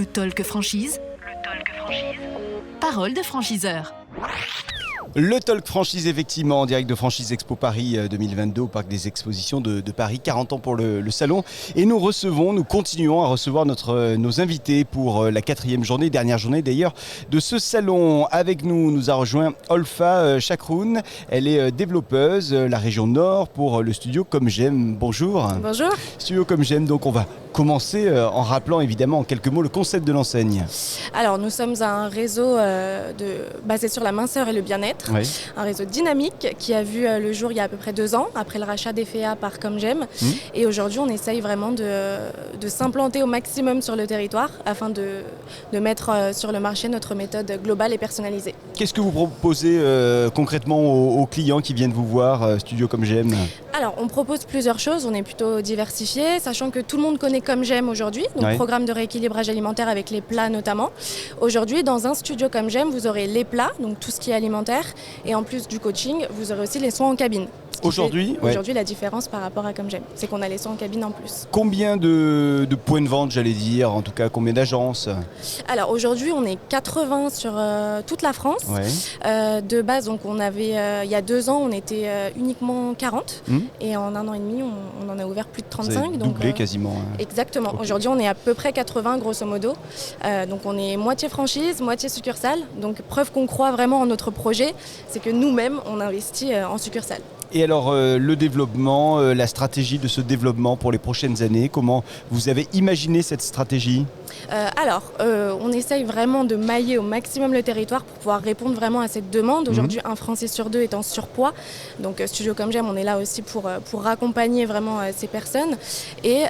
Le Talk Franchise. Parole de franchiseur. Le Talk Franchise, effectivement, en direct de Franchise Expo Paris 2022 au Parc des Expositions de Paris, 40 ans pour le salon. Et nous continuons à recevoir nos invités pour la 4e journée, dernière journée d'ailleurs, de ce salon. Avec nous a rejoint Olfa Chakroun. Elle est développeuse, la région Nord, pour le studio Comme J'aime. Bonjour. Bonjour. Studio Comme J'aime, donc on va commencer en rappelant évidemment en quelques mots le concept de l'enseigne. Alors nous sommes un réseau basé sur la minceur et le bien-être. Oui. Un réseau dynamique qui a vu le jour il y a à peu près 2 ans, après le rachat d'EFEA par Comme J'aime. Et aujourd'hui, on essaye vraiment de s'implanter au maximum sur le territoire afin de mettre sur le marché notre méthode globale et personnalisée. Qu'est-ce que vous proposez concrètement aux clients qui viennent vous voir, Studio Comme J'aime ? Alors, on propose plusieurs choses, on est plutôt diversifié, sachant que tout le monde connaît Comme J'aime aujourd'hui, donc Ouais. programme de rééquilibrage alimentaire avec les plats notamment. Aujourd'hui, dans un studio Comme J'aime, vous aurez les plats, donc tout ce qui est alimentaire, et en plus du coaching, vous aurez aussi les soins en cabine. Ce qui Aujourd'hui, fait aujourd'hui, la différence par rapport à Comme J'aime, c'est qu'on a les soins en cabine en plus. Combien de points de vente, j'allais dire, en tout cas combien d'agences ? Alors aujourd'hui, on est 80 sur toute la France. Ouais. De base, donc on avait, il y a 2 ans, on était uniquement 40, et en 1 an et demi, on en a ouvert plus de Vous avez 35. doublé Donc, quasiment. Exactement. Ok. Aujourd'hui, on est à peu près 80 grosso modo. Donc on est moitié franchise, moitié succursale. Donc preuve qu'on croit vraiment en notre projet, c'est que nous-mêmes, on investit en succursale. Et alors le développement, la stratégie de ce développement pour les prochaines années, comment vous avez imaginé cette stratégie ? On essaye vraiment de mailler au maximum le territoire pour pouvoir répondre vraiment à cette demande. Aujourd'hui, un Français sur 2 est en surpoids. Donc Studio Comme J'aime, on est là aussi pour accompagner vraiment ces personnes. Et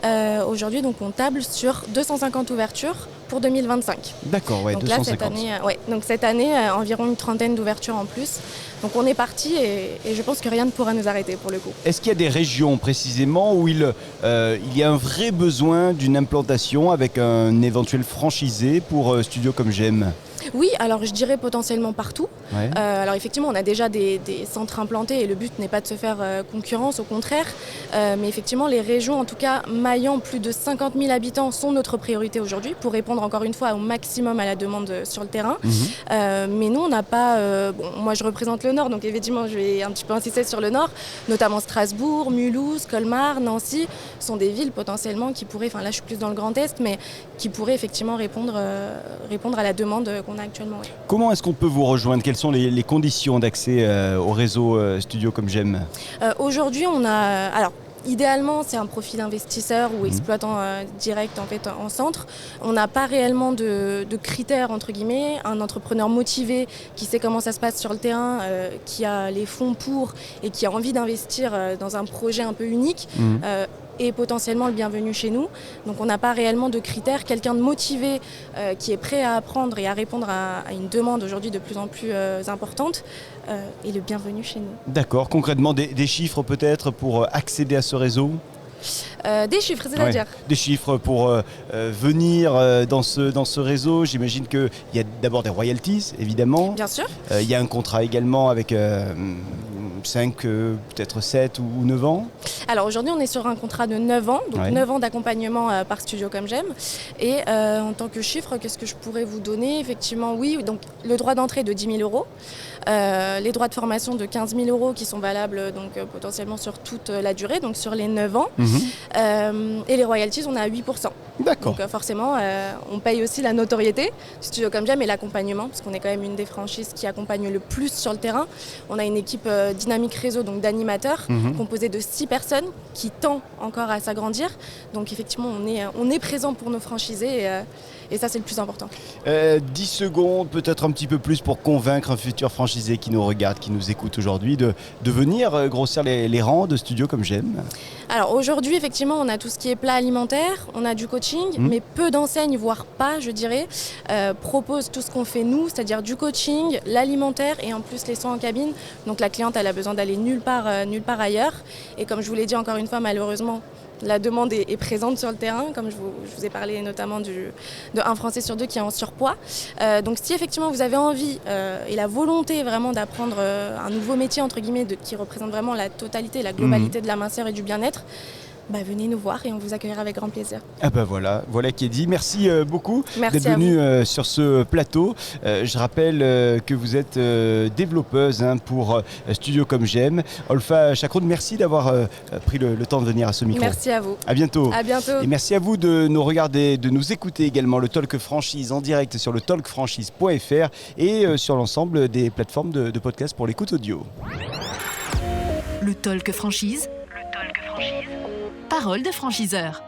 aujourd'hui, donc, on table sur 250 ouvertures pour 2025. D'accord, ouais, Donc 250. là, cette année, environ une trentaine d'ouvertures en plus. Donc on est parti et je pense que rien ne pourra nous arrêter pour le coup. Est-ce qu'il y a des régions précisément où il y a un vrai besoin d'une implantation avec un éventuel franchisé pour Studio Comme J'aime ? Oui, alors je dirais potentiellement partout. Ouais. Alors effectivement, on a déjà des centres implantés et le but n'est pas de se faire concurrence, au contraire. Mais effectivement, les régions, en tout cas maillant plus de 50 000 habitants, sont notre priorité aujourd'hui pour répondre encore une fois au maximum à la demande sur le terrain. Mais nous, on n'a pas... moi, je représente le Nord, donc effectivement, je vais un petit peu insister sur le Nord, notamment Strasbourg, Mulhouse, Colmar, Nancy, sont des villes potentiellement qui pourraient, enfin là je suis plus dans le Grand Est, mais qui pourraient effectivement répondre à la demande qu'on a actuellement. Oui. Comment est-ce qu'on peut vous rejoindre ? Quelles sont les conditions d'accès au réseau Studio Comme J'aime ? Aujourd'hui, on a... Alors, idéalement, c'est un profil investisseur ou exploitant direct en fait en centre. On n'a pas réellement de critères entre guillemets. Un entrepreneur motivé qui sait comment ça se passe sur le terrain, qui a les fonds pour et qui a envie d'investir dans un projet un peu unique. Et potentiellement le bienvenu chez nous. Donc on n'a pas réellement de critères. Quelqu'un de motivé qui est prêt à apprendre et à répondre à une demande aujourd'hui de plus en plus importante est le bienvenu chez nous. D'accord, concrètement des chiffres peut-être pour accéder à ce réseau ? Des chiffres, c'est-à-dire Des chiffres pour venir dans ce réseau. J'imagine qu'il y a d'abord des royalties, évidemment. Bien sûr. Il y a un contrat également avec 5, peut-être 7 ou 9 ans. Alors aujourd'hui, on est sur un contrat de 9 ans, donc 9 ans d'accompagnement par Studio Comme J'aime. Et en tant que chiffre, qu'est-ce que je pourrais vous donner ? Effectivement, oui, donc le droit d'entrée de 10 000 €, les droits de formation de 15 000 € qui sont valables donc, potentiellement sur toute la durée, donc sur les 9 ans. Et les royalties, on est à 8%. D'accord. Donc forcément, on paye aussi la notoriété, Studio Comme J'aime, et l'accompagnement, parce qu'on est quand même une des franchises qui accompagne le plus sur le terrain. On a une équipe dynamique réseau, donc d'animateurs, composée de 6 personnes qui tend encore à s'agrandir. Donc effectivement, on est présent pour nos franchisés et ça, c'est le plus important. 10 secondes, peut-être un petit peu plus pour convaincre un futur franchisé qui nous regarde, qui nous écoute aujourd'hui, de venir grossir les rangs de Studio Comme J'aime. Alors aujourd'hui, effectivement, on a tout ce qui est plat alimentaire, on a du coaching, mais peu d'enseignes, voire pas, je dirais, proposent tout ce qu'on fait nous, c'est-à-dire du coaching, l'alimentaire et en plus les soins en cabine. Donc la cliente, elle a besoin d'aller nulle part ailleurs. Et comme je vous l'ai dit encore une fois, malheureusement, la demande est présente sur le terrain, comme je vous ai parlé notamment de un Français sur 2 qui est en surpoids. Donc si effectivement vous avez envie et la volonté vraiment d'apprendre un nouveau métier entre guillemets qui représente vraiment la totalité, la globalité de la minceur et du bien-être, venez nous voir et on vous accueillera avec grand plaisir. Ah bah voilà qui est dit. Merci beaucoup Merci d'être venu sur ce plateau. Je rappelle que vous êtes développeuse pour Studio Comme J'aime. Olfa Chakroun, merci d'avoir pris le temps de venir à ce micro. Merci à vous. À bientôt. À bientôt. Et merci à vous de nous regarder, de nous écouter également le Talk Franchise en direct sur le talkfranchise.fr et sur l'ensemble des plateformes de podcast pour l'écoute audio. Le Talk Franchise. Parole de franchiseur.